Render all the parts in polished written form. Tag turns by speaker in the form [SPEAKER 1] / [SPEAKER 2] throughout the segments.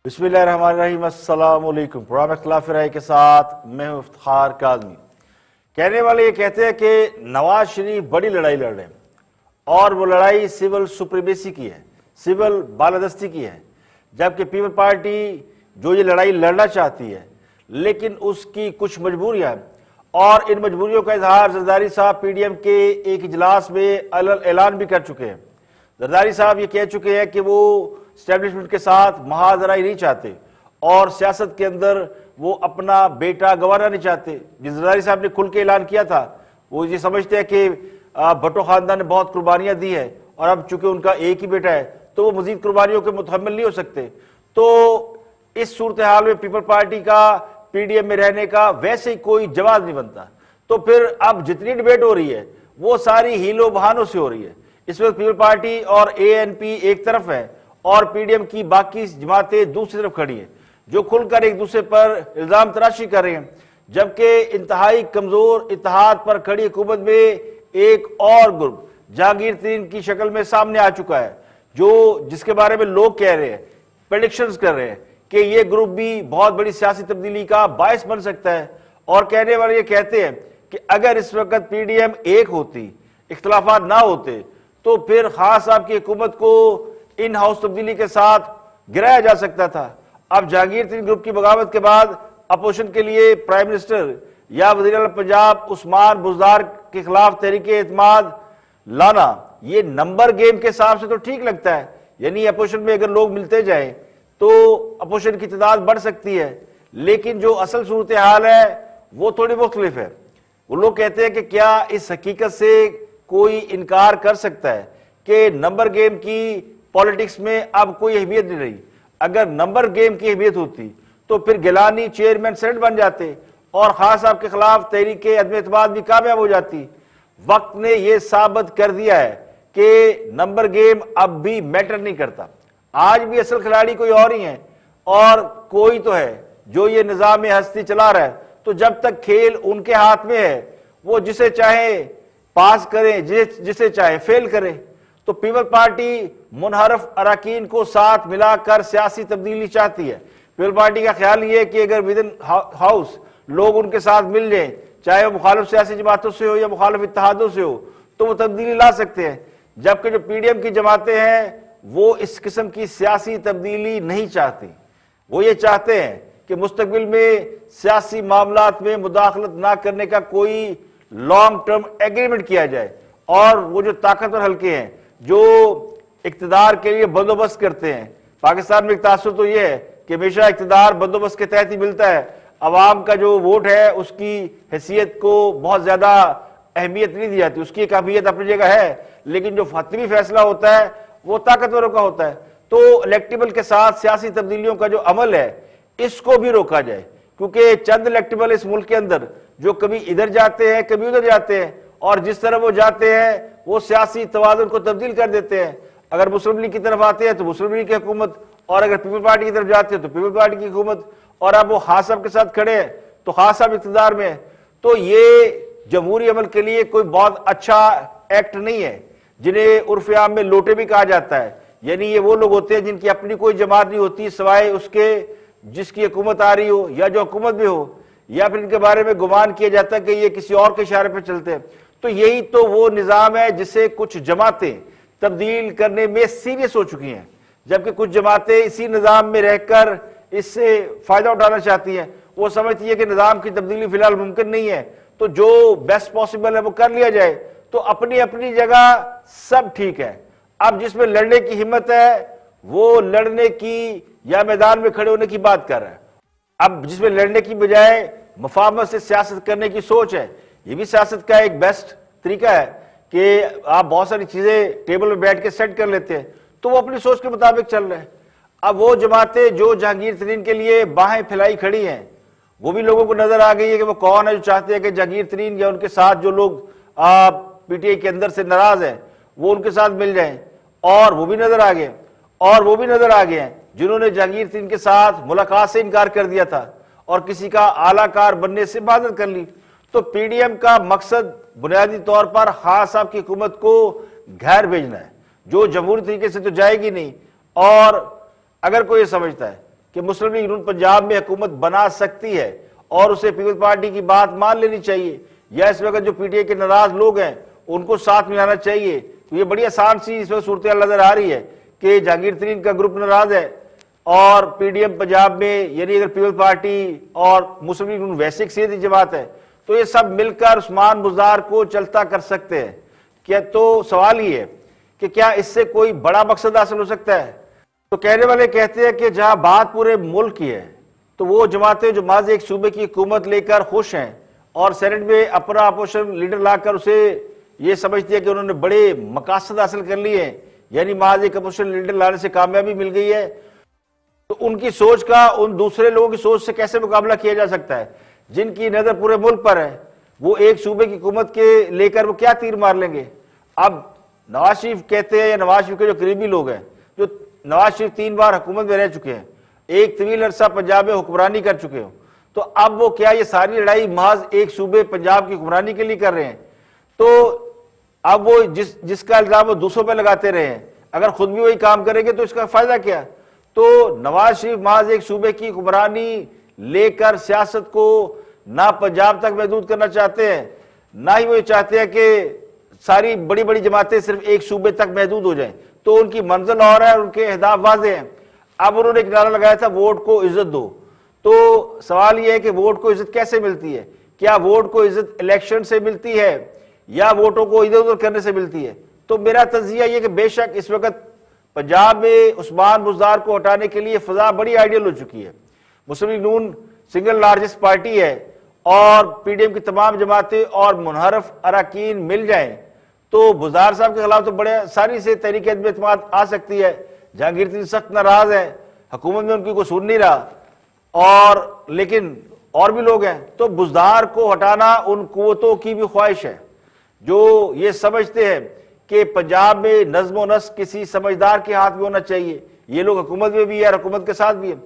[SPEAKER 1] बिस्मिल्लाहिर्रहमानिर्रहीम। अस्सलाम वालेकुम। प्रोग्राम इख्तिलाफ राय के साथ मैं हूं इफ्तिखार काज़मी। कहने वाले ये कहते हैं कि नवाज शरीफ बड़ी लड़ाई लड़ रहे हैं और वो लड़ाई सिविल सुप्रीमेसी की है, सिविल बालादस्ती की है, जबकि पीपल पार्टी जो ये लड़ाई लड़ना चाहती है लेकिन उसकी कुछ मजबूरियां हैं और इन मजबूरियों का इजहार जरदारी साहब पीडीएम के एक इजलास में ऐलान भी कर चुके हैं। जरदारी साहब ये कह चुके हैं कि वो स्टैब्लिशमेंट के साथ महाजराई नहीं चाहते और सियासत के अंदर वो अपना बेटा गंवाना नहीं चाहते। जिस जरदारी साहब ने खुल के ऐलान किया था वो ये समझते हैं कि भट्टो खानदान ने बहुत कुर्बानियां दी है और अब चूंकि उनका एक ही बेटा है तो वो मजीद कुर्बानियों के मुतहम्मिल नहीं हो सकते। तो इस सूरत हाल में पीपल पार्टी का पीडीएम में रहने का वैसे ही कोई जवाब नहीं बनता। तो फिर अब जितनी डिबेट हो रही है वो सारी हीलो बहानों से हो रही है। इस वक्त पीपल पार्टी और एएनपी एक तरफ है और पीडीएम की बाकी जमातें दूसरी तरफ खड़ी हैं जो खुलकर एक दूसरे पर इल्जाम तराशी कर रहे हैं, जबकि इंतहाई कमजोर इत्तेहाद पर खड़ी हुकूमत में एक और ग्रुप जहांगीर तरीन की शक्ल में सामने आ चुका है, जो जिसके बारे में लोग कह रहे हैं, प्रेडिक्शंस कर रहे हैं कि ये ग्रुप भी बहुत बड़ी सियासी तब्दीली का बायस बन सकता है। और कहने वाले ये कहते हैं कि अगर इस वक्त पीडीएम एक होती, इख्तलाफात ना होते, तो फिर खान साहब की हुकूमत को इन हाउस तब्दीली के साथ गिराया जा सकता था। अब जहांगीर तरीन ग्रुप की बगावत के बाद अपोजिशन के लिए प्राइम मिनिस्टर या वज़ीर आला पंजाब उस्मान बुज़दार के खिलाफ तहरीक एतमाद लाना ये नंबर गेम के हिसाब से तो ठीक लगता है, यानी अपोजिशन में अगर लोग मिलते जाए तो अपोजिशन की तादाद बढ़ सकती है, लेकिन जो असल सूरत हाल है वो थोड़ी मुख्तलिफ है। वो लोग कहते हैं कि क्या इस हकीकत से कोई इनकार कर सकता है कि नंबर गेम की पॉलिटिक्स में अब कोई अहमियत नहीं रही। अगर नंबर गेम की अहमियत होती तो फिर गिलानी चेयरमैन सेनेट बन जाते और खान साहब के खिलाफ तहरीक अदम एतमाद भी कामयाब हो जाती। वक्त ने यह साबित कर दिया है कि नंबर गेम अब भी मैटर नहीं करता। आज भी असल खिलाड़ी कोई और ही है और कोई तो है जो ये निजाम हस्ती चला रहा है। तो जब तक खेल उनके हाथ में है वो जिसे चाहे पास करें, जिसे चाहे फेल करें। तो पीपल पार्टी मुनहरफ अरकान को साथ मिलाकर सियासी तब्दीली चाहती है। पीपल पार्टी का ख्याल ये है कि अगर विद इन हाउस लोग उनके साथ मिल जाएं, चाहे वो मुखालिफ सियासी जमातों से हो या मुखालिफ इत्तेहादों से हो, तो वो तब्दीली ला सकते हैं। जबकि जो पीडीएम की जमातें हैं वो इस किस्म की सियासी तब्दीली नहीं चाहती। वो ये चाहते हैं कि मुस्तकबिल में सियासी मामलात में मुदाखलत ना करने का कोई लॉन्ग टर्म एग्रीमेंट किया जाए और वो जो ताकतवर हल्के हैं जो इक्तदार के लिए बंदोबस्त करते हैं। पाकिस्तान में एक तासुर तो यह है कि हमेशा इक्तदार बंदोबस्त के तहत ही मिलता है। अवाम का जो वोट है उसकी हैसियत को बहुत ज्यादा अहमियत नहीं दी जाती, उसकी एक अहमियत अपनी जगह है, लेकिन जो हतमी फैसला होता है वो ताकतवरों का होता है। तो इलेक्टेबल के साथ सियासी तब्दीलियों का जो अमल है इसको भी रोका जाए, क्योंकि चंद इलेक्टेबल इस मुल्क के अंदर जो कभी इधर जाते हैं कभी उधर जाते हैं और जिस तरह वो जाते हैं वो सियासी तवाज़ुन को तब्दील कर देते हैं। अगर मुस्लिम लीग की तरफ आते हैं तो मुस्लिम लीग की हुकूमत, और अगर पीपल पार्टी की तरफ जाते हैं तो पीपल पार्टी की हुकूमत, और अब वो खान साहब के साथ खड़े हैं तो खान साहब इक़्तिदार में है। तो ये जमहूरी अमल के लिए कोई बहुत अच्छा एक्ट नहीं है, जिन्हें उर्फ आम में लोटे भी कहा जाता है। यानी ये वो लोग होते हैं जिनकी अपनी कोई जमात नहीं होती सिवाय उसके जिसकी हुकूमत आ रही हो या जो हुकूमत में हो, या फिर इनके बारे में गुमान किया जाता है कि ये किसी और के इशारे पर चलते हैं। तो यही तो वो निज़ाम है जिसे कुछ जमातें तब्दील करने में सीरियस हो चुकी हैं, जबकि कुछ जमातें इसी निज़ाम में रहकर इससे फायदा उठाना चाहती हैं। वो समझती है कि निज़ाम की तब्दीली फिलहाल मुमकिन नहीं है, तो जो बेस्ट पॉसिबल है वो कर लिया जाए। तो अपनी अपनी जगह सब ठीक है। अब जिसमें लड़ने की हिम्मत है वो लड़ने की या मैदान में खड़े होने की बात कर रहा है। अब जिसमें लड़ने की बजाय मुफाहमत से सियासत करने की सोच है, ये भी सियासत का एक बेस्ट तरीका है कि आप बहुत सारी चीजें टेबल में बैठ के सेट कर लेते हैं, तो वो अपनी सोच के मुताबिक चल रहे हैं। अब वो जमातें जो जहांगीर तरीन के लिए बाहें फैलाई खड़ी हैं, वो भी लोगों को नजर आ गई है कि वो कौन है जो चाहते हैं कि जहांगीर तरीन या उनके साथ जो लोग पीटीआई के अंदर से नाराज हैं वो उनके साथ मिल जाएं। और वो भी नजर आ गए, और वो भी नजर आ गए हैं जिन्होंने जहांगीर तरीन के साथ मुलाकात से इनकार कर दिया था और किसी का आलाकार बनने से बादल कर ली। तो पीडीएम का मकसद बुनियादी तौर पर खान साहब की हुकूमत को घर भेजना है, जो जमहूरी तरीके से तो जाएगी नहीं। और अगर कोई समझता है कि मुस्लिम लीग नून पंजाब में हुकूमत बना सकती है और उसे पीपल्स पार्टी की बात मान लेनी चाहिए, या इस वक्त जो पीटीआई के नाराज लोग हैं उनको साथ मिलाना चाहिए। तो ये बड़ी आसान सी इस वक्त सूरत नजर आ रही है कि जहांगीर तरीन का ग्रुप नाराज है और पीडीएम पंजाब में, यानी अगर पीपल्स पार्टी और मुस्लिम लीग नून वैसे एक सीधी जमात है तो ये सब मिलकर उस्मान बुज़दार को चलता कर सकते हैं क्या? तो सवाल ये है कि क्या इससे कोई बड़ा मकसद हासिल हो सकता है? तो कहने वाले कहते हैं कि जहां बात पूरे मुल्क की है तो वो जमातें जो माज एक सूबे की हुकूमत लेकर खुश हैं और सेनेट में अपना अपोजिशन लीडर लाकर उसे ये समझती है कि उन्होंने बड़े मकासद हासिल कर लिए हैं, यानी माज एक अपोजिशन लीडर लाने से कामयाबी मिल गई है, तो उनकी सोच का उन दूसरे लोगों की सोच से कैसे मुकाबला किया जा सकता है जिनकी नजर पूरे मुल्क पर है? वो एक सूबे की हुकूमत के लेकर वो क्या तीर मार लेंगे? अब नवाज शरीफ कहते हैं, या नवाज शरीफ के जो करीबी लोग हैं, जो नवाज शरीफ 3 बार हुकूमत में रह चुके हैं, एक तवील अरसा पंजाब में हुक्मरानी कर चुके हो, तो अब वो क्या ये सारी लड़ाई महज एक सूबे पंजाब की हुक्मरानी के लिए कर रहे हैं? तो अब वो जिसका इल्जाम वो दूसरों पे लगाते रहे हैं, अगर खुद भी वही काम करेंगे तो इसका फायदा क्या? तो नवाज शरीफ महज एक सूबे की हुक्मरानी लेकर सियासत को ना पंजाब तक महदूद करना चाहते हैं, ना ही वो ये चाहते हैं कि सारी बड़ी बड़ी जमातें सिर्फ एक सूबे तक महदूद हो जाएं। तो उनकी मंजिल और है, उनके अहदाफ वाज़ेह हैं। अब उन्होंने एक नारा लगाया था, वोट को इज्जत दो। तो सवाल यह है कि वोट को इज्जत कैसे मिलती है? क्या वोट को इज्जत इलेक्शन से मिलती है या वोटों को इधर उधर करने से मिलती है? तो मेरा तज्जिया यह कि बेशक इस वक्त पंजाब में उस्मान बुज़दार को हटाने के लिए फजा बड़ी आइडियल हो चुकी है। मुस्लिम लीग नून सिंगल लार्जेस्ट पार्टी है और पीडीएम की तमाम जमातें और मुनहरफ अरकान मिल जाएं तो बुज़दार साहब के खिलाफ तो बड़े आसानी से तहरीक एतमाद आ सकती है। जहांगीर तरीन सख्त नाराज है, हुकूमत में उनकी कोई सुन नहीं रहा, और लेकिन और भी लोग हैं। तो बुज़दार को हटाना उन कुव्वतों की भी ख्वाहिश है जो ये समझते हैं कि पंजाब में नज़्म व नस्क किसी समझदार के हाथ में होना चाहिए। ये लोग हुकूमत में भी है, हुकूमत के साथ भी है,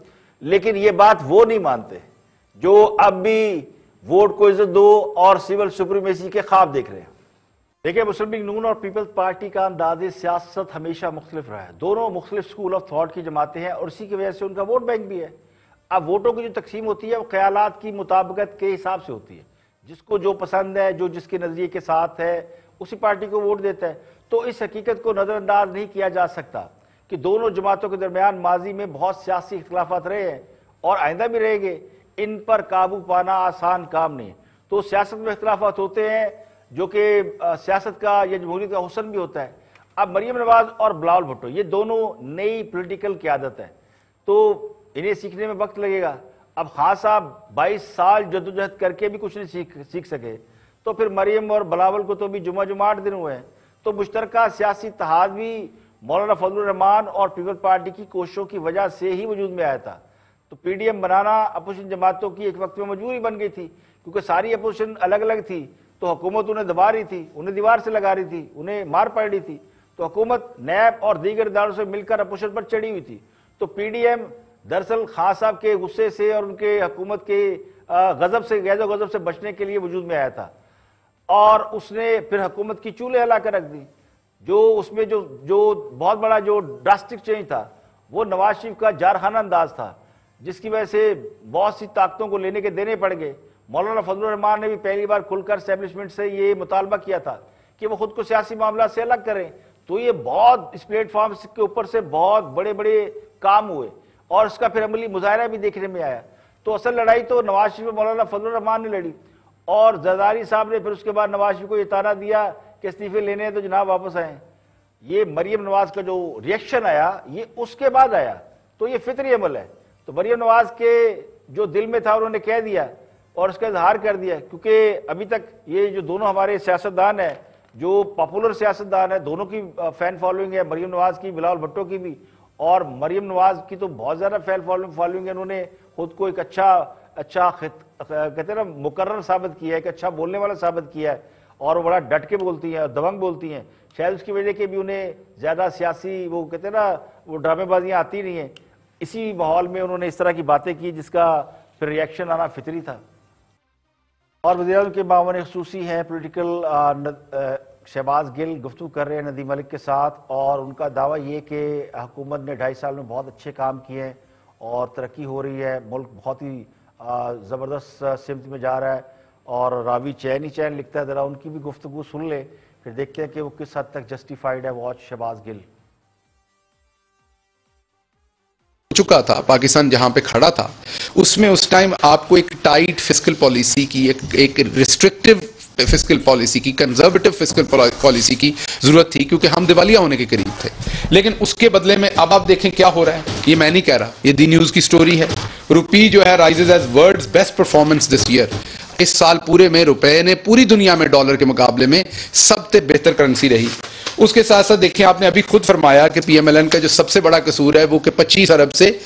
[SPEAKER 1] लेकिन ये बात वो नहीं मानते जो अब भी वोट को इज्जत दो और सिविल सुप्रीमेसी के ख्वाब देख रहे हैं। देखिए, मुस्लिम लीग नून और पीपल्स पार्टी का अंदाज़े सियासत हमेशा मुख्तलिफ रहा है। दोनों मुख्तलिफ स्कूल ऑफ थॉट की जमातें हैं और इसी की वजह से उनका वोट बैंक भी है। अब वोटों की जो तकसीम होती है वो ख्यालात की मुताबिकत के हिसाब से होती है, जिसको जो पसंद है, जो जिसके नज़रिए के साथ है, उसी पार्टी को वोट देता है। तो इस हकीकत को नज़रअंदाज नहीं किया जा सकता कि दोनों जमातों के दरमियान माजी में बहुत सियासी इख्तलाफात रहे हैं और आइंदा भी रहेंगे। इन पर काबू पाना आसान काम नहीं। तो सियासत में इख्तलाफात होते हैं जो कि सियासत का या जमहूरियत का हुस्न भी होता है। अब मरियम नवाज और बिलावल भुट्टो ये दोनों नई पॉलिटिकल क़यादत है, तो इन्हें सीखने में वक्त लगेगा। अब खान साहब 22 साल जद्दोजहद करके भी कुछ नहीं सीख सके, तो फिर मरियम और बिलावल को तो भी जुमा 8 दिन हुए हैं। तो मुश्तरका सियासी इत्तेहाद भी मौलाना फजलुर रहमान और पीपल्स पार्टी की कोशिशों की वजह से ही वजूद में आया था। तो पीडीएम बनाना अपोजिशन जमातों की एक वक्त में मजबूरी बन गई थी, क्योंकि सारी अपोजिशन अलग अलग थी, तो हुकूमत उन्हें दबा रही थी, उन्हें दीवार से लगा रही थी, उन्हें मार पड़ रही थी। तो हुकूमत नैब और दीगर इदारों से मिलकर अपोजिशन पर चढ़ी हुई थी। तो पीडीएम दरअसल खान साहब के गुस्से से और उनके हुकूमत के गजब से, गैज़ो गजब से बचने के लिए वजूद में आया था, और उसने फिर हुकूमत की चूल्हे हिला कर रख दी। जो उसमें जो बहुत बड़ा जो ड्रास्टिक चेंज था वो नवाज शरीफ का जारखाना अंदाज था, जिसकी वजह से बहुत सी ताकतों को लेने के देने पड़ गए। मौलाना फजलुर रहमान ने भी पहली बार खुलकर एस्टेब्लिशमेंट से ये मुतालबा किया था कि वो खुद को सियासी मामला से अलग करें। तो ये बहुत इस प्लेटफॉर्म के ऊपर से बहुत बड़े बड़े काम हुए और उसका फिर अमली मुजाहरा भी देखने में आया। तो असल लड़ाई तो नवाज शरीफ और मौलाना फजलुर रहमान ने लड़ी, और जरदारी साहब ने फिर उसके बाद नवाज शरीफ को ये ताना दिया कि इस्तीफे लेने हैं तो जनाब वापस आए। ये मरियम नवाज का जो रिएक्शन आया ये उसके बाद आया, तो ये फितरी अमल है। तो मरियम नवाज के जो दिल में था उन्होंने कह दिया और उसका इजहार कर दिया, क्योंकि अभी तक ये जो दोनों हमारे सियासतदान हैं, जो पॉपुलर सियासतदान है, दोनों की फैन फॉलोइंग है, मरियम नवाज की, बिलावल भुट्टो की भी। और मरियम नवाज की तो बहुत ज़्यादा फैन फॉलोइंग है, उन्होंने खुद को एक अच्छा कहते हैं ना मुकर्रर साबित किया है, एक अच्छा बोलने वाला साबित किया है, और वो बड़ा डट के बोलती हैं और दबंग बोलती हैं। शायद उसकी वजह के भी उन्हें ज़्यादा सियासी वो कहते हैं ना वो ड्रामेबाजियाँ आती नहीं हैं। इसी माहौल में उन्होंने इस तरह की बातें की जिसका फिर रिएक्शन आना फितरी था। और वज़ीर-ए-आज़म के मामले खसूसी हैं पोलिटिकल शहबाज गिल गुफ्तगू कर रहे हैं नदीम मलिक के साथ, और उनका दावा ये कि हुकूमत ने 2.5 साल में बहुत अच्छे काम किए हैं और तरक्की हो रही है, मुल्क बहुत ही ज़बरदस्त सिमत में जा रहा है। और रावी चैन ही चैन लिखता है, ज़रा उनकी भी गुफ्तगू सुन ले, फिर देखते हैं कि वो किस हद तक जस्टिफाइड है। वॉच शहबाज गिल।
[SPEAKER 2] चुका था पाकिस्तान जहां पे खड़ा था, उसमें उस टाइम आपको एक टाइट फिस्कल पॉलिसी की, एक रिस्ट्रिक्टिव फिस्कल पॉलिसी की, कंजर्वेटिव फिस्कल पॉलिसी की जरूरत थी, क्योंकि हम दिवालिया होने के करीब थे। लेकिन उसके बदले में अब आप देखें क्या हो रहा है। ये मैं नहीं कह रहा, ये दी न्यूज की स्टोरी है। रुपी जो है rises as world's best performance this year. इस साल पूरे में रुपए ने पूरी दुनिया में डॉलर के मुकाबले में सबसे बेहतर करेंसी रही। उसके साथ साथ देखिए, आपने अभी खुद फरमाया कि पीएमएलएन का जो सबसे बड़ा कसूर है वो कि 25 अरब से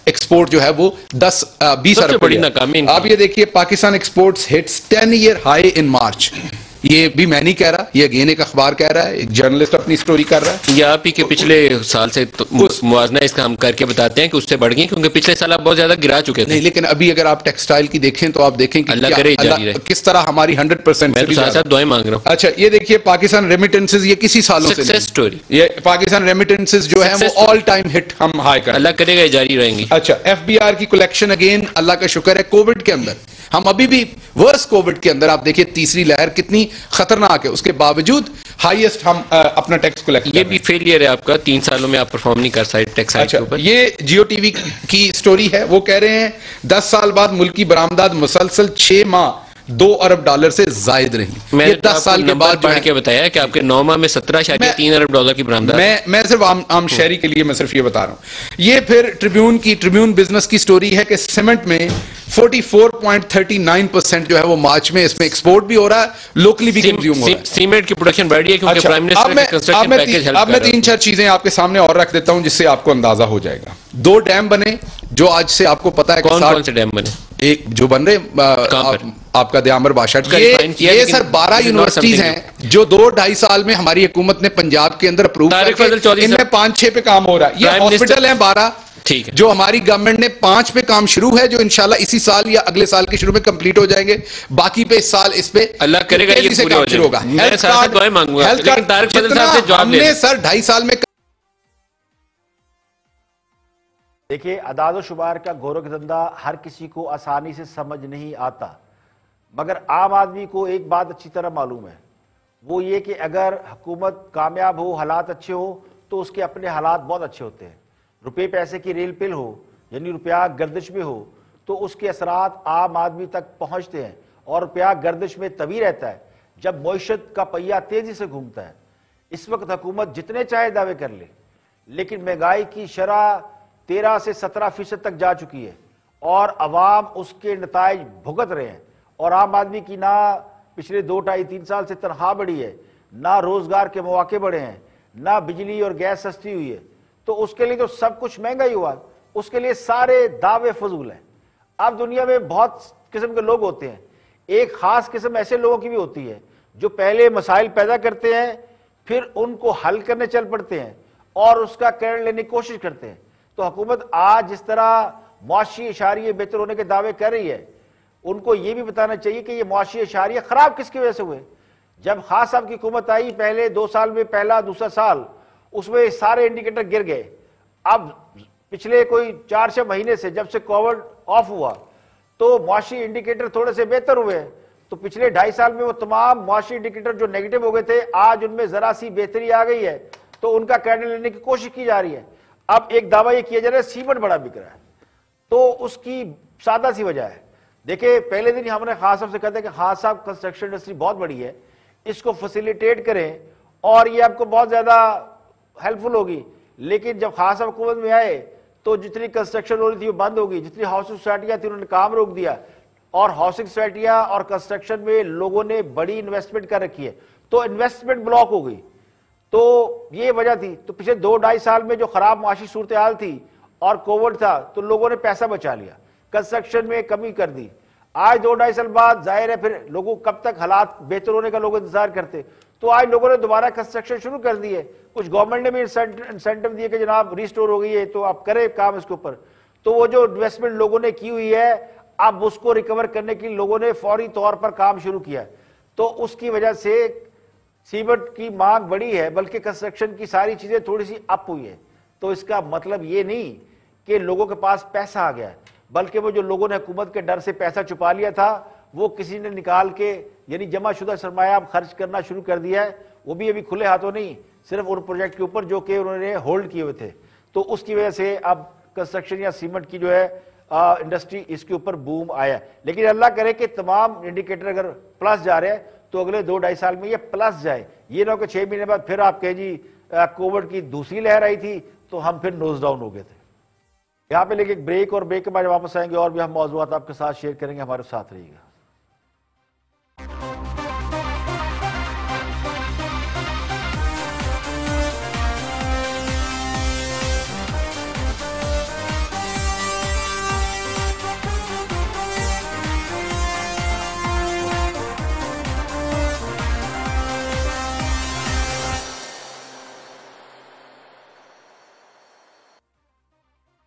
[SPEAKER 2] एक्सपोर्ट जो है वो 20 अरब
[SPEAKER 3] बड़ी नाकामी।
[SPEAKER 2] आप ये देखिए, Pakistan exports hits 10 year high in March. ये भी मैं नहीं कह रहा, ये अगेन एक अखबार कह रहा है, एक जर्नलिस्ट अपनी स्टोरी कर रहा है।
[SPEAKER 3] ये आप ही के पिछले साल से तो मुआवजा इसका हम करके बताते हैं कि उससे बढ़ गई, क्योंकि पिछले साल आप बहुत ज्यादा गिरा चुके थे।
[SPEAKER 2] नहीं, लेकिन अभी अगर आप टेक्सटाइल की देखें तो आप देखें कि
[SPEAKER 3] अल्लाह करे जारी रहे।
[SPEAKER 2] किस तरह हमारी 100%
[SPEAKER 3] मैं तो साथ साथ दुआएं मांग रहा हूं।
[SPEAKER 2] अच्छा, ये देखिए पाकिस्तान रेमिटेंसेज, ये किसी सालों से
[SPEAKER 3] सक्सेस स्टोरी,
[SPEAKER 2] ये पाकिस्तान रेमिटेंसेज जो है वो ऑल टाइम हिट हम हाई कर,
[SPEAKER 3] अल्लाह करेगा जारी रहेंगी।
[SPEAKER 2] अच्छा, एफबीआर की कलेक्शन अगेन अल्लाह का शुक्र है। कोविड के अंदर हम अभी भी वर्स कोविड के अंदर, आप देखिए तीसरी लहर कितनी खतरनाक है, उसके बावजूद हाईएस्ट हम अपना टैक्स कलेक्ट।
[SPEAKER 3] ये भी फेलियर है आपका, 3 सालों में आप परफॉर्म नहीं कर सकते टैक्स हाइक के ऊपर।
[SPEAKER 2] ये जियो टीवी की स्टोरी है, वो कह रहे हैं 10 साल बाद मुल्की बरामदात मुसलसल 6 माह $2 अरब से जायद रही।
[SPEAKER 3] मैंने
[SPEAKER 2] 10 साल के बाद
[SPEAKER 3] पढ़ के बताया कि आपके 9 माह में 17.3 अरब डॉलर की बरामदात।
[SPEAKER 2] मैं सिर्फ आम शहरी के लिए मैं सिर्फ ये बता रहा हूं। ये फिर ट्रिब्यून बिजनेस की स्टोरी है कि सीमेंट में 44.39% जो है वो मार्च में इसमें एक्सपोर्ट भी हो रहा है, लोकली भी कंज्यूम हो रहा है।
[SPEAKER 3] सीमेंट की प्रोडक्शन बढ़ रही है क्योंकि प्राइम मिनिस्टर का कंस्ट्रक्शन पैकेज हेल्प कर रहा है।
[SPEAKER 2] अब मैं 3-4 चीजें आपके सामने और रख देता हूं जिससे आपको अंदाजा हो जाएगा। 2 डैम बने जो आज से आपको पता है
[SPEAKER 3] कौन से डैम बने।
[SPEAKER 2] एक जो बन रहे आपका दयामर बाशाट का, ये सर 12 यूनिवर्सिटीज हैं जो 2-2.5 साल में हमारी हुकूमत ने पंजाब के अंदर अप्रूव करके इनमें 5-6 पे काम हो रहा है। ये हॉस्पिटल है 12, ठीक है, जो हमारी गवर्नमेंट ने 5 पे काम शुरू है, जो इंशाल्लाह इसी साल या अगले साल के शुरू में कंप्लीट हो जाएंगे। बाकी पे इस साल इस पे
[SPEAKER 3] अल्लाह करेगा ये पूरा हो जाएगा। मैं साथ दुआएं मांगूंगा, लेकिन तारिक फजल साहब से जवाब
[SPEAKER 2] हमने सर 2.5 साल में।
[SPEAKER 1] देखिए, अदाद शुमार का गोरख धंधा हर किसी को आसानी से समझ नहीं आता, मगर आम आदमी को एक बात अच्छी तरह मालूम है, वो ये कि अगर हुकूमत कामयाब हो, हालात अच्छे हो, तो उसके अपने हालात बहुत अच्छे होते हैं। रुपये पैसे की रेल पिल हो, यानी रुपया गर्दिश में हो, तो उसके असरात आम आदमी तक पहुंचते हैं। और रुपया गर्दिश में तभी रहता है जब मईशत का पहिया तेजी से घूमता है। इस वक्त हुकूमत जितने चाहे दावे कर ले, लेकिन महंगाई की शरह 13 से 17% तक जा चुकी है और अवाम उसके नताइज भुगत रहे हैं। और आम आदमी की ना पिछले 2-2.5-3 साल से तनख्वाह बढ़ी है, ना रोजगार के मौके बढ़े हैं, ना बिजली और गैस सस्ती हुई है, तो उसके लिए तो सब कुछ महंगा ही हुआ। उसके लिए सारे दावे फजूल हैं। अब दुनिया में बहुत किस्म के लोग होते हैं, एक खास किस्म ऐसे लोगों की भी होती है जो पहले मसाइल पैदा करते हैं, फिर उनको हल करने चल पड़ते हैं और उसका कैड लेने की कोशिश करते हैं। तो हुकूमत आज जिस तरह मुआशी इशारिये बेहतर होने के दावे कर रही है, उनको ये भी बताना चाहिए कि ये मुआशी इशारिये खराब किसकी वजह से हुए। जब खान साहब की हुकूमत आई पहले 2 साल में, पहला दूसरा साल, उसमें सारे इंडिकेटर गिर गए। अब पिछले कोई 4-6 महीने से जब से कोविड ऑफ हुआ तो मुआशी इंडिकेटर थोड़े से बेहतर हुए हैं। तो पिछले 2.5 साल में वो तमाम मुआशी इंडिकेटर जो नेगेटिव हो गए थे, आज उनमें जरा सी बेहतरी आ गई है, तो उनका कैंडल लेने की कोशिश की जा रही है। अब एक दावा ये किया जा रहा है सीमेंट बड़ा बिक रहा है, तो उसकी सादा सी वजह है। देखिए, पहले दिन हमने खान साहब से कहते हैं कि खान साहब कंस्ट्रक्शन इंडस्ट्री बहुत बड़ी है, इसको फैसिलिटेट करें और ये आपको बहुत ज्यादा हेल्पफुल होगी। लेकिन जब खान साहब हुकूमत में आए तो जितनी कंस्ट्रक्शन हो रही थी वो बंद हो गई, जितनी हाउसिंग सोसाइटियां थी उन्होंने काम रोक दिया, और हाउसिंग सोसाइटियां और कंस्ट्रक्शन में लोगों ने बड़ी इन्वेस्टमेंट कर रखी है, तो इन्वेस्टमेंट ब्लॉक हो गई। तो ये वजह थी। तो पिछले 2-2.5 साल में जो खराब माशी सूरत हाल थी और कोविड था, तो लोगों ने पैसा बचा लिया, कंस्ट्रक्शन में कमी कर दी। आज 2-2.5 साल बाद जाहिर है फिर लोगों कब तक हालात बेहतर होने का लोग इंतजार करते, तो आज लोगों ने दोबारा कंस्ट्रक्शन शुरू कर दी है। कुछ गवर्नमेंट ने भी इंसेंटिव दिए कि जनाब रिस्टोर हो गई है तो आप करें काम इसके ऊपर। तो वो जो इन्वेस्टमेंट लोगों ने की हुई है, अब उसको रिकवर करने के लिए लोगों ने फौरी तौर पर काम शुरू किया, तो उसकी वजह से सीमेंट की मांग बढ़ी है, बल्कि कंस्ट्रक्शन की सारी चीजें थोड़ी सी अप हुई है। तो इसका मतलब ये नहीं कि लोगों के पास पैसा आ गया है, बल्कि वो जो लोगों ने हुकूमत के डर से पैसा छुपा लिया था वो किसी ने निकाल के यानी जमाशुदा सरमाया अब खर्च करना शुरू कर दिया है, वो भी अभी खुले हाथों नहीं, सिर्फ उन प्रोजेक्ट के ऊपर जो कि उन्होंने होल्ड किए हुए थे। तो उसकी वजह से अब कंस्ट्रक्शन या सीमेंट की जो है इंडस्ट्री इसके ऊपर बूम आया। लेकिन अल्लाह करे कि तमाम इंडिकेटर अगर प्लस जा रहे हैं तो अगले 2-2.5 साल में ये प्लस जाए, ये ना कि 6 महीने बाद फिर आप कहें जी कोविड की दूसरी लहर आई थी तो हम फिर नोज डाउन हो गए थे। यहाँ पे लेके एक ब्रेक, और ब्रेक के बाद वापस आएंगे और भी हम मौजूद आपके साथ शेयर करेंगे, हमारे साथ रहिएगा।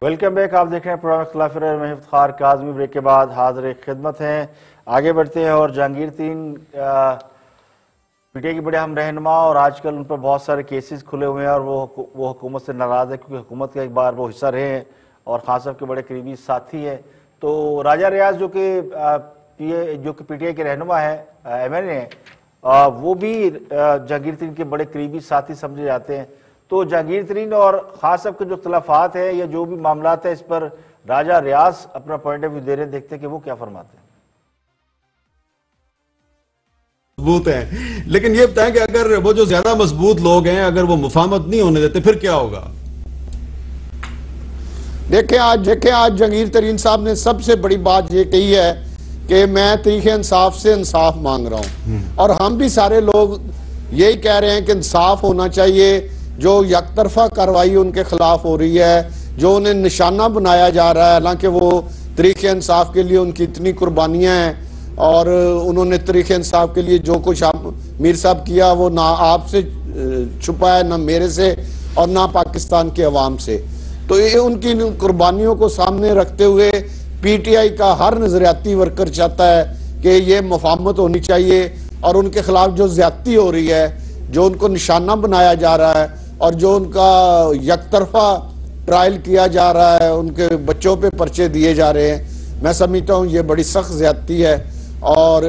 [SPEAKER 1] वेलकम बैक, आप देख रहे हैं प्रोग्राम इख्तिलाफ राय में इफ्तिखार काज़मी। ब्रेक के बाद हाजिर खिदमत हैं, आगे बढ़ते हैं और जहांगीर तरीन पीटीआई के बड़े हम रहनुमा और आजकल उन पर बहुत सारे केसेस खुले हुए हैं और वो हुकूमत से नाराज़ है क्योंकि हुकूमत का एक बार वो हिस्सा रहे हैं और खान साहब के बड़े करीबी साथी हैं। तो राजा रियाज जो कि पीटीआई के रहनुमा है, एमएनए है, वो भी जहांगीर तरीन के बड़े करीबी साथी समझे जाते हैं। तो जहांगीर तरीन और खान साहब के जो इख्तिलाफात है या जो भी मामला है, इस पर राजा रियाज अपना पॉइंट ऑफ व्यू दे रहे हैं, देखते हैं कि वो क्या फरमाते हैं।
[SPEAKER 4] मजबूत है, लेकिन ये बताएं कि अगर वो जो ज्यादा मजबूत लोग हैं अगर वो मुफाहमत नहीं होने देते फिर क्या होगा?
[SPEAKER 5] देखें आज जहांगीर तरीन साहब ने सबसे बड़ी बात ये कही है कि मैं तरीके इंसाफ से इंसाफ मांग रहा हूं, और हम भी सारे लोग यही कह रहे हैं कि इंसाफ होना चाहिए। जो यकतरफा कार्रवाई उनके खिलाफ हो रही है, जो उन्हें निशाना बनाया जा रहा है, हालांकि वो तरीके इंसाफ के लिए उनकी इतनी कुर्बानियां हैं और उन्होंने तरीके इंसाफ के लिए जो कुछ मीर साहब किया वो ना आपसे छुपा है, ना मेरे से और ना पाकिस्तान के अवाम से। तो ये उनकी कुर्बानियों को सामने रखते हुए पीटीआई का हर नजरियाती वर्कर चाहता है कि ये मुफाहमत होनी चाहिए और उनके खिलाफ जो ज्यादती हो रही है, जो उनको निशाना बनाया जा रहा है और जो उनका यकतरफा ट्रायल किया जा रहा है, उनके बच्चों पे पर्चे दिए जा रहे हैं, मैं समझता हूँ ये बड़ी सख्त ज्यादती है। और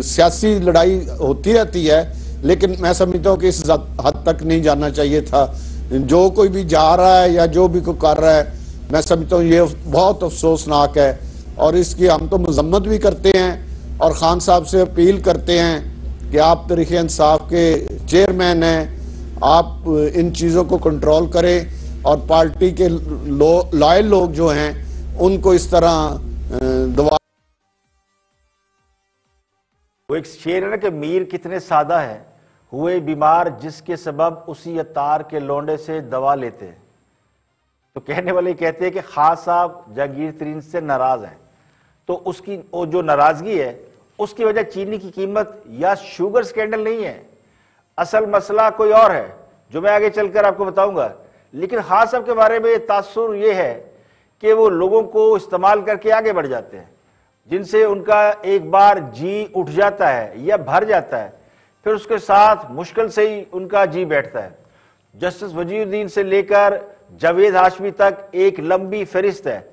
[SPEAKER 5] सियासी लड़ाई होती रहती है, लेकिन मैं समझता हूँ कि इस हद तक नहीं जाना चाहिए था। जो कोई भी जा रहा है या जो भी कोई कर रहा है, मैं समझता हूँ ये बहुत अफसोसनाक है और इसकी हम तो मजम्मत भी करते हैं और खान साहब से अपील करते हैं कि आप तरीके इंसाफ के चेयरमैन हैं, आप इन चीज़ों को कंट्रोल करें और पार्टी के लॉयल लोग जो हैं उनको इस तरह दवा।
[SPEAKER 1] वो एक शेर है ना कि मीर कितने सादा है, हुए बीमार जिसके सबब उसी अतार के लौंडे से दवा लेते। तो कहने वाले कहते हैं कि खान साहब जहांगीर तरीन से नाराज हैं, तो उसकी वो जो नाराजगी है उसकी वजह चीनी की कीमत या शुगर स्कैंडल नहीं है, असल मसला कोई और है जो मैं आगे चलकर आपको बताऊंगा। लेकिन खान साहब के बारे में तासुर ये है कि वो लोगों को इस्तेमाल करके आगे बढ़ जाते हैं, जिनसे उनका एक बार जी उठ जाता है या भर जाता है, फिर उसके साथ मुश्किल से ही उनका जी बैठता है। जस्टिस वजीरुद्दीन से लेकर जावेद हाशमी तक एक लंबी फहरिस्त है।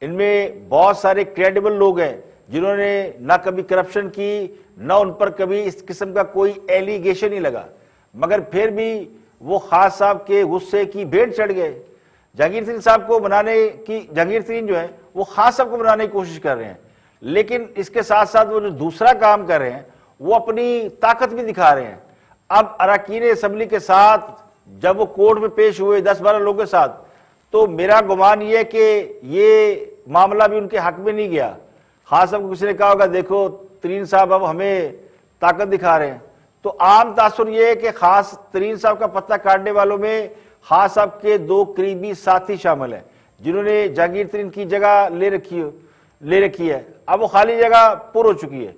[SPEAKER 1] इनमें बहुत सारे क्रेडिबल लोग हैं जिन्होंने ना कभी करप्शन की, ना उन पर कभी इस किस्म का कोई एलिगेशन ही लगा, मगर फिर भी वो खान साहब के गुस्से की भेंट चढ़ गए। जहांगीर तरीन साहब को बनाने की, जहांगीर तरीन जो है वो खान साहब को बनाने की कोशिश कर रहे हैं, लेकिन इसके साथ साथ वो जो दूसरा काम कर रहे हैं वो अपनी ताकत भी दिखा रहे हैं। अब अरकान असम्बली के साथ जब वो कोर्ट में पेश हुए 10-12 लोगों के साथ, तो मेरा गुमान ये है कि ये मामला भी उनके हक में नहीं गया। खान साहब को किसी ने कहा होगा देखो तरीन साहब अब हमें ताकत दिखा रहे हैं, तो आम तासुर ये है कि खास तरीन साहब का पत्ता काटने वालों में खान साहब के 2 करीबी साथी शामिल हैं जिन्होंने जहांगीर तरीन की जगह ले रखी है। अब वो खाली जगह पुर हो चुकी है।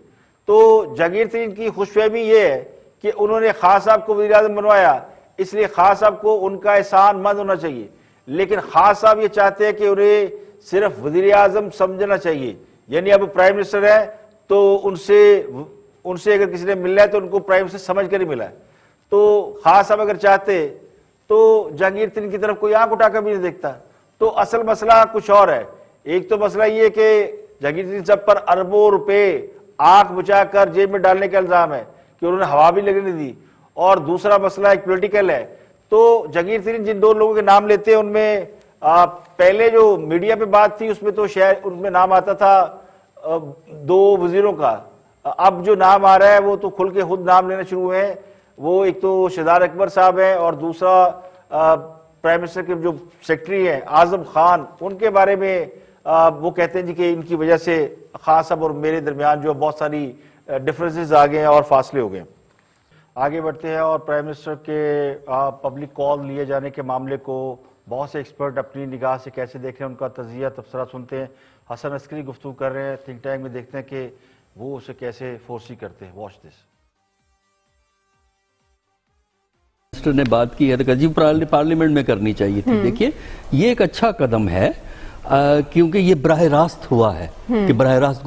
[SPEAKER 1] तो जहांगीर तरीन की खुशफहमी ये है कि उन्होंने खान साहब को वज़ीर आज़म बनवाया, इसलिए खान साहब को उनका एहसान मंद होना चाहिए। लेकिन खान साहब ये चाहते हैं कि उन्हें सिर्फ वज़ीर आज़म समझना चाहिए, यानी अब प्राइम मिनिस्टर है तो उनसे अगर किसी ने मिलना है तो उनको प्राइम मिनिस्टर समझ कर ही मिला है। तो खान साहब अगर चाहते तो जहांगीर तरीन की तरफ कोई आंख उठाकर भी नहीं देखता। तो असल मसला कुछ और है। एक तो मसला ये कि जहांगीर तरीन साहब पर अरबों रुपए आंख बुझाकर जेब में डालने का इल्जाम है कि उन्होंने हवा भी लगने दी, और दूसरा मसला एक पॉलिटिकल है। तो जहांगीर तरीन जिन दो लोगों के नाम लेते हैं उनमें पहले जो मीडिया पे बात थी उसमें तो शायद उनमें नाम आता था 2 वजीरों का, अब जो नाम आ रहा है वो तो खुल के खुद नाम लेना शुरू हुए हैं। वो एक तो शहदार अकबर साहब हैं और दूसरा प्राइम मिनिस्टर के जो सेक्रेटरी हैं आजम खान, उनके बारे में वो कहते हैं जी कि इनकी वजह से खान साहब और मेरे दरमियान जो बहुत सारी डिफरेंसेस आ गए हैं और फासले हो गए। आगे बढ़ते हैं और प्राइम मिनिस्टर के पब्लिक कॉल लिए जाने के मामले को बहुत से एक्सपर्ट अपनी निगाह से कैसे देख रहे हैं, उनका तजिया तबसरा सुनते हैं। हसन अस्करी गुफ्तगू कर रहे हैं थिंक टैंक में, देखते हैं कि वो उसे कैसे फोर्सी करते हैं। Watch this.
[SPEAKER 6] मिनिस्टर ने बात की है तो जी पार्लियामेंट में करनी चाहिए थी। देखिए ये एक अच्छा कदम है क्योंकि ये बराह रास्त हुआ है कि बराह रास्त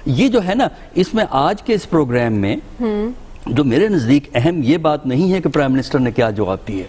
[SPEAKER 6] ये जो है ना, इसमें आज के इस प्रोग्राम में जो मेरे नजदीक अहम ये बात नहीं है कि प्राइम मिनिस्टर ने क्या जवाब दिए,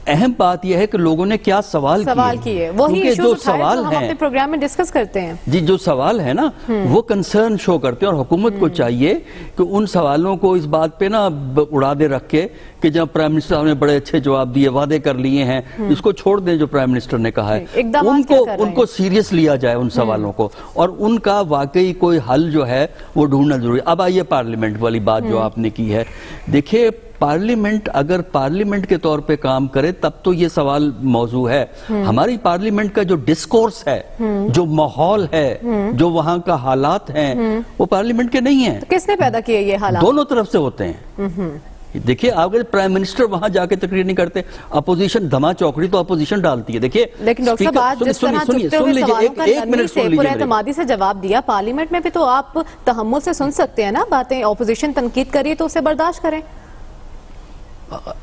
[SPEAKER 6] अहम बात यह है कि लोगों ने क्या सवाल किए।
[SPEAKER 7] वही
[SPEAKER 6] जो सवाल
[SPEAKER 7] हम अपने प्रोग्राम में डिस्कस करते हैं
[SPEAKER 6] जी, जो सवाल है ना वो कंसर्न शो करते हैं, और हुकूमत को चाहिए कि उन सवालों को इस बात पे ना उड़ा दे रख के कि जब प्राइम मिनिस्टर साहब ने बड़े अच्छे जवाब दिए, वादे कर लिए हैं, इसको छोड़ दें जो प्राइम मिनिस्टर ने कहा है। उनको सीरियस लिया जाए उन सवालों को, और उनका वाकई कोई हल जो है वो ढूंढना जरूरी। अब आइए पार्लियामेंट वाली बात जो आपने की है। देखिए पार्लियामेंट अगर पार्लियामेंट के तौर पे काम करे तब तो ये सवाल मौजू है। हमारी पार्लियामेंट का जो डिस्कोर्स है, जो माहौल है, जो वहां का हालात हैं, वो पार्लियामेंट के नहीं है।
[SPEAKER 7] तो किसने पैदा किए ये हालात?
[SPEAKER 6] दोनों तरफ से होते हैं। देखिए अगर प्राइम मिनिस्टर वहां जाके तकरीर नहीं करते, अपोजिशन धमा चौकड़ी तो अपोजिशन डालती है। देखिए
[SPEAKER 7] लेकिन डॉक्टर साहब आज जिस तरह चुपते हुए सवालों का नरमी से पुरएतमादी से जवाब दिया, पार्लियामेंट में भी तो आप तहम्मुल से सुन सकते हैं ना बातें। ऑपोजिशन तनकीद करिए तो उसे बर्दाश्त करें।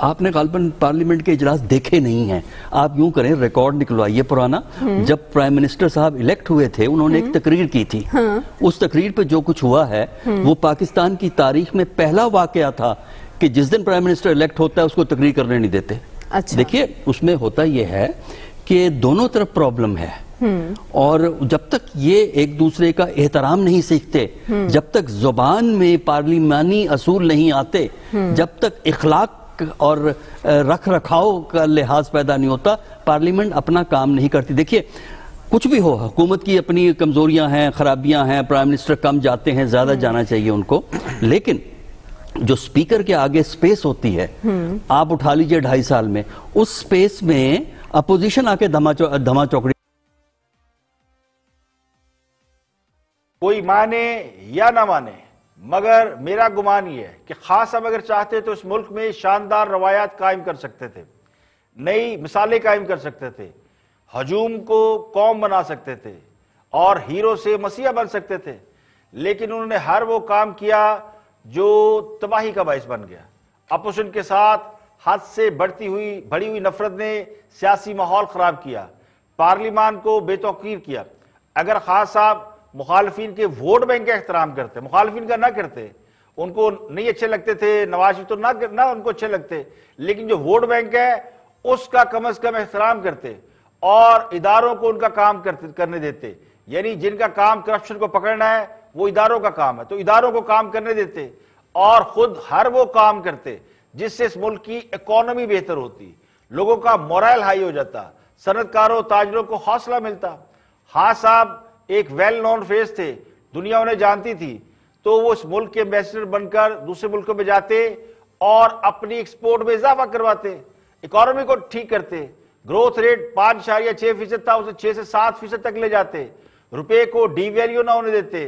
[SPEAKER 6] आपने गालबन पार्लियामेंट के इजलास देखे नहीं हैं। आप यूं करें, रिकॉर्ड निकलवाइए पुराना। जब प्राइम मिनिस्टर साहब इलेक्ट हुए थे उन्होंने एक तकरीर की थी। उस तकरीर पे जो कुछ हुआ है वो पाकिस्तान की तारीख में पहला वाकया था कि जिस दिन प्राइम मिनिस्टर इलेक्ट होता है उसको तकरीर करने नहीं देते।
[SPEAKER 7] अच्छा।
[SPEAKER 6] देखिए उसमें होता यह है कि दोनों तरफ प्रॉब्लम है, और जब तक ये एक दूसरे का एहतराम नहीं सीखते, जब तक जुबान में पार्लिमानी असूल नहीं आते, जब तक इखलाक और रख रखाव का लिहाज पैदा नहीं होता, पार्लियामेंट अपना काम नहीं करती। देखिए कुछ भी हो, हुकूमत की अपनी कमजोरियां हैं, खराबियां हैं, प्राइम मिनिस्टर कम जाते हैं, ज्यादा जाना चाहिए उनको, लेकिन जो स्पीकर के आगे स्पेस होती है, आप उठा लीजिए 2.5 साल में, उस स्पेस में अपोजिशन आके धमा चौकड़ी।
[SPEAKER 1] कोई माने या ना माने, मगर मेरा गुमान ये है कि खास हम अगर चाहते तो इस मुल्क में शानदार रवायात कायम कर सकते थे, नई मिसालें कायम कर सकते थे, हजूम को कौम बना सकते थे और हीरो से मसीहा बन सकते थे। लेकिन उन्होंने हर वो काम किया जो तबाही का बाइस बन गया। अपोजिशन के साथ हद से बढ़ी हुई नफरत ने सियासी माहौल खराब किया, पार्लियामान को बेतौकीर किया। अगर खास साहब मुखालफिन के वोट बैंक का एहतराम करते, मुखालफिन का ना करते, उनको नहीं अच्छे लगते थे, नवाज शरीफ तो ना उनको अच्छे लगते, लेकिन जो वोट बैंक है उसका कम से कम एहतराम करते और इदारों को उनका काम करने देते। यानी जिनका काम करप्शन को पकड़ना है वो इदारों का काम है, तो इदारों को काम करने देते और खुद हर वो काम करते जिससे इस मुल्क की इकोनॉमी बेहतर होती, लोगों का मोरल हाई हो जाता, सनतकारों ताजरों को हौसला मिलता। हाँ साहब एक वेल नोन फेस थे, दुनिया उन्हें जानती थी, तो वो इस मुल्क के एम्बेसडर बनकर दूसरे मुल्कों में जाते और अपनी एक्सपोर्ट में इजाफा करवाते, इकोनॉमी को ठीक करते। ग्रोथ रेट 5.6% था, उसे 6 से 7% तक ले जाते, रुपए को डीवैल्यू ना होने देते,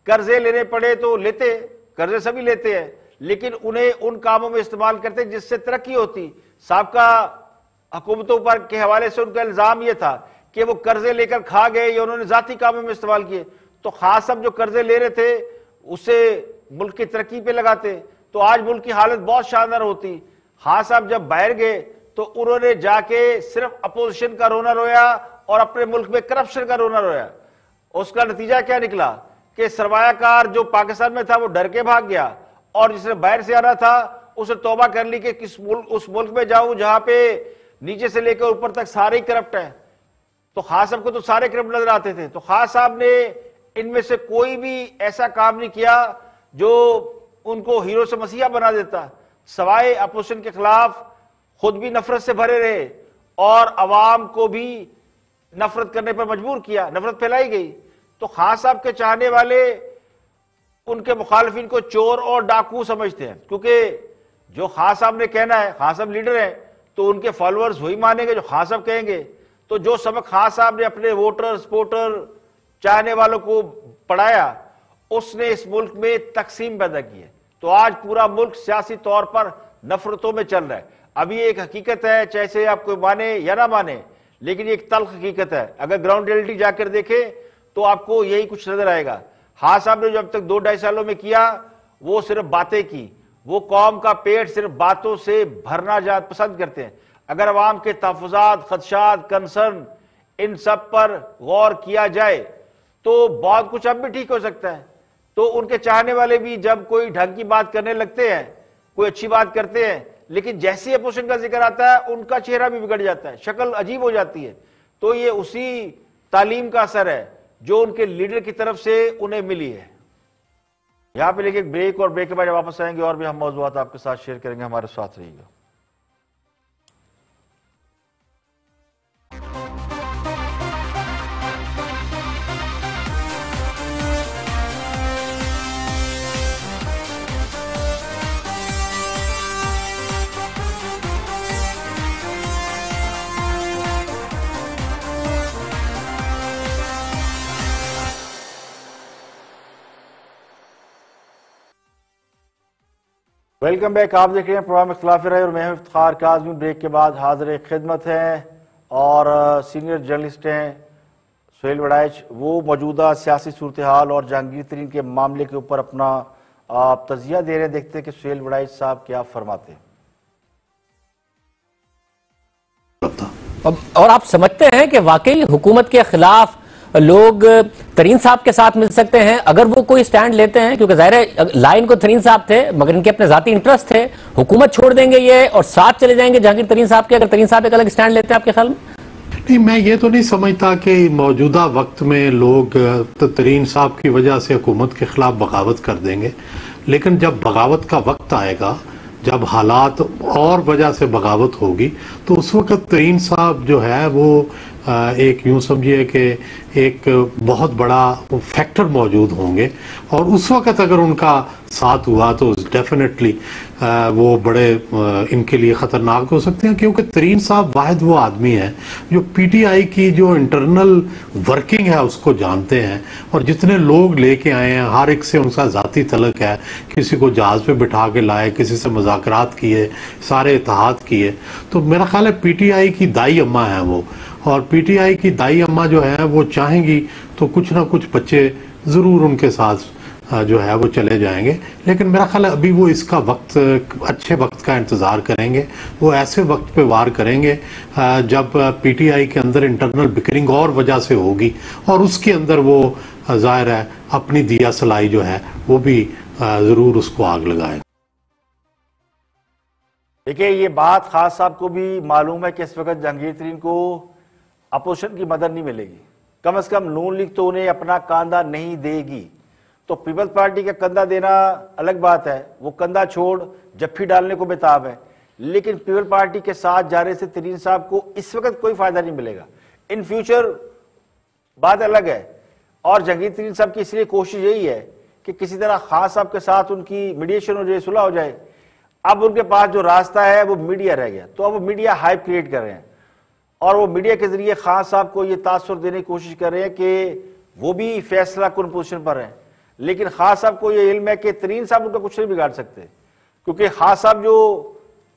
[SPEAKER 1] कर्जे लेने पड़े तो लेते, कर्जे सभी लेते हैं, लेकिन उन्हें उन कामों में इस्तेमाल करते जिससे तरक्की होती। साबका हुकूमतों पर के हवाले से उनका इल्जाम यह था कि वो कर्जे लेकर खा गए या उन्होंने जाती कामों में इस्तेमाल किए। तो खास सब जो कर्जे ले रहे थे उसे मुल्क की तरक्की पे लगाते तो आज मुल्क की हालत बहुत शानदार होती। हाँ साहब जब बाहर गए तो उन्होंने जाके सिर्फ अपोजिशन का रोना रोया और अपने मुल्क में करप्शन का रोना रोया। उसका नतीजा क्या निकला कि सरमायाकार जो पाकिस्तान में था वो डर के भाग गया और जिसने बाहर से आना था उसे तौबा कर ली कि उस मुल्क में जाऊं जहां पे नीचे से लेकर ऊपर तक सारे ही करप्ट है। तो खान साहब को तो सारे क्रिमिनल नजर आते थे, तो खान साहब ने इनमें से कोई भी ऐसा काम नहीं किया जो उनको हीरो से मसीहा बना देता, सवाए अपोजिशन के खिलाफ खुद भी नफरत से भरे रहे और अवाम को भी नफरत करने पर मजबूर किया, नफरत फैलाई गई। तो खान साहब के चाहने वाले उनके मुखालिफिन को चोर और डाकू समझते हैं, क्योंकि जो खान साहब ने कहना है, खान साहब लीडर हैं, तो उनके फॉलोअर्स वही मानेंगे जो खान साहब कहेंगे। तो जो सबक खान साहब ने अपने वोटर सपोर्टर चाहने वालों को पढ़ाया, उसने इस मुल्क में तकसीम पैदा की है। तो आज पूरा मुल्क सियासी तौर पर नफरतों में चल रहा है। अभी एक हकीकत है, चाहे आप कोई माने या ना माने, लेकिन ये एक तल्ख हकीकत है। अगर ग्राउंड रियलिटी जाकर देखे तो आपको यही कुछ नजर आएगा। खान साहब ने जो अब तक 2-2.5 सालों में किया, वो सिर्फ बातें की। वो कौम का पेट सिर्फ बातों से भरना पसंद करते हैं। अगर अवाम के तहफ़्फ़ुज़ात, खदशात, कंसर्न, इन सब पर गौर किया जाए तो बहुत कुछ अब भी ठीक हो सकता है। तो उनके चाहने वाले भी जब कोई ढंग की बात करने लगते हैं, कोई अच्छी बात करते हैं, लेकिन जैसे अपोजिशन का जिक्र आता है उनका चेहरा भी बिगड़ जाता है, शक्ल अजीब हो जाती है। तो ये उसी तालीम का असर है जो उनके लीडर की तरफ से उन्हें मिली है। यहां पे लेके ब्रेक, और ब्रेक के बाद वापस आएंगे और भी हम मौजूद आपके साथ शेयर करेंगे। हमारे साथ रहिएगा। Welcome back. आप देख रहे हैं प्रोग्राम इख्तिलाफ राय और मैं हूं इफ्तिखार काज़मी। ब्रेक के बाद हाजिर खिदमत हैं और सीनियर जर्नलिस्ट हैं सुहेल वड़ाइच। वो मौजूदा सियासी सूरत हाल और जहांगीर तरीन के मामले के ऊपर अपना तजिया दे रहे हैं। देखते हैं कि सुहेल वड़ाइच साहब क्या फरमाते हैं।
[SPEAKER 8] और आप समझते हैं कि वाकई हुकूमत के खिलाफ लोग तरीन साहब के साथ मिल सकते हैं अगर वो कोई स्टैंड लेते हैं? क्योंकि जाहिर है लाइन को तरीन साहब थे, मगर इनके अपने जाती इंटरेस्ट थे। हुकूमत छोड़ देंगे ये और साथ चले जाएंगे जहांगीर तरीन साहब के, अगर तरीन साहब एक अलग स्टैंड लेते हैं आपके ख्याल में?
[SPEAKER 9] नहीं, मैं ये तो नहीं समझता कि मौजूदा वक्त में लोग तरीन साहब की वजह से हुकूमत के खिलाफ बगावत कर देंगे, लेकिन जब बगावत का वक्त आएगा, जब हालात और वजह से बगावत होगी, तो उस वक्त तरीन साहब जो है वो एक यूं समझिए कि एक बहुत बड़ा फैक्टर मौजूद होंगे। और उस वक्त अगर उनका साथ हुआ तो डेफिनेटली वो बड़े इनके लिए ख़तरनाक हो सकते हैं, क्योंकि तरीन साहब वाहिद वो आदमी है जो पीटीआई की जो इंटरनल वर्किंग है उसको जानते हैं। और जितने लोग लेके आए हैं हर एक से उनका ज़ाती तलक है। किसी को जहाज़ पे बिठा के लाए, किसी से मुज़ाकरात किए, सारे इत्तेहाद किए। तो मेरा ख्याल है पीटीआई की दाई अम्मा है वो, और पीटीआई की दाई अम्मा जो है वो चाहेंगी तो कुछ ना कुछ बच्चे ज़रूर उनके साथ जो है वो चले जाएंगे। लेकिन मेरा ख्याल है अभी वो इसका वक्त, अच्छे वक्त का इंतज़ार करेंगे। वो ऐसे वक्त पे वार करेंगे जब पीटीआई के अंदर इंटरनल बिकरिंग और वजह से होगी, और उसके अंदर वो जाहिर है अपनी दिया सलाई जो है वो भी ज़रूर उसको आग लगाए।
[SPEAKER 1] देखिए, ये बात खास साहब को भी मालूम है कि इस वक्त जहांगीर तरीन को अपोजिशन की मदद नहीं मिलेगी। कम से कम नून लीग तो उन्हें अपना कंधा नहीं देगी। तो पीपल्स पार्टी का कंधा देना अलग बात है, वो कंधा छोड़ जफ्फी डालने को बेताब है। लेकिन पीपल्स पार्टी के साथ जाने से तरीन साहब को इस वक्त कोई फायदा नहीं मिलेगा। इन फ्यूचर बात अलग है। और जहांगीर तरीन साहब की इसलिए कोशिश यही है कि किसी तरह खान साहब के साथ उनकी मीडिएशन हो जाए, सुलह हो जाए। अब उनके पास जो रास्ता है वो मीडिया रह गया, तो अब वो मीडिया हाइप क्रिएट कर रहे हैं और वो मीडिया के जरिए खान साहब को ये तासुर देने की कोशिश कर रहे हैं कि वो भी फैसला कुन पोजीशन पर हैं। लेकिन खान साहब को ये इल्म है कि तरीन साहब उनका कुछ नहीं बिगाड़ सकते, क्योंकि खान साहब जो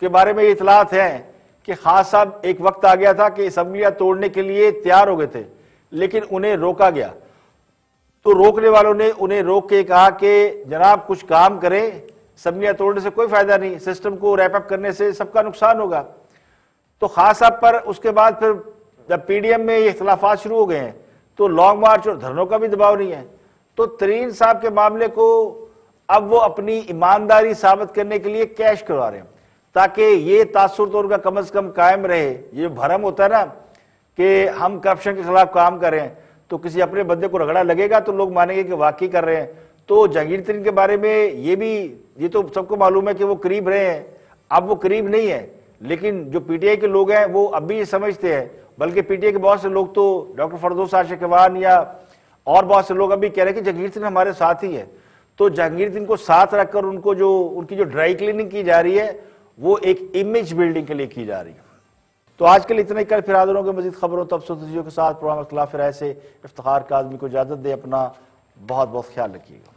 [SPEAKER 1] के बारे में ये इतलात हैं कि खान साहब एक वक्त आ गया था कि असम्बलियां तोड़ने के लिए तैयार हो गए थे, लेकिन उन्हें रोका गया। तो रोकने वालों ने उन्हें रोक के कहा कि जनाब कुछ काम करें, असम्बलियां तोड़ने से कोई फायदा नहीं, सिस्टम को रैप अप करने से सबका नुकसान होगा। तो खान साहब पर उसके बाद फिर जब पीडीएम में ये इख्तिलाफात शुरू हो गए हैं तो लॉन्ग मार्च और धरनों का भी दबाव नहीं है। तो तरीन साहब के मामले को अब वो अपनी ईमानदारी साबित करने के लिए कैश करवा रहे हैं, ताकि ये तासुर तो उनका कम से कम कायम रहे। ये भरम होता है ना कि हम करप्शन के खिलाफ काम कर रहे हैं, तो किसी अपने बंदे को रगड़ा लगेगा तो लोग मानेंगे कि वाकई कर रहे हैं। तो जहांगीर तरीन के बारे में ये तो सबको मालूम है कि वो करीब रहे हैं, अब वो करीब नहीं है, लेकिन जो पीटीआई के लोग हैं वो अब भी ये समझते हैं, बल्कि पीटीआई के बहुत से लोग तो डॉक्टर फरदौस आशिकवान या और बहुत से लोग अभी कह रहे हैं कि जहांगीर तरीन हमारे साथ ही है। तो जहांगीर तरीन को साथ रखकर उनकी जो ड्राई क्लीनिंग की जा रही है वो एक इमेज बिल्डिंग के लिए की जा रही है। तो आज के लिए इतना ही, कल फिर हाजिर होंगे मजीद खबरों तबसरे के साथ। प्रोग्राम इख्तिलाफ राय से इफ्तिखार काज़मी को इजाजत दे। अपना बहुत बहुत ख्याल रखिएगा।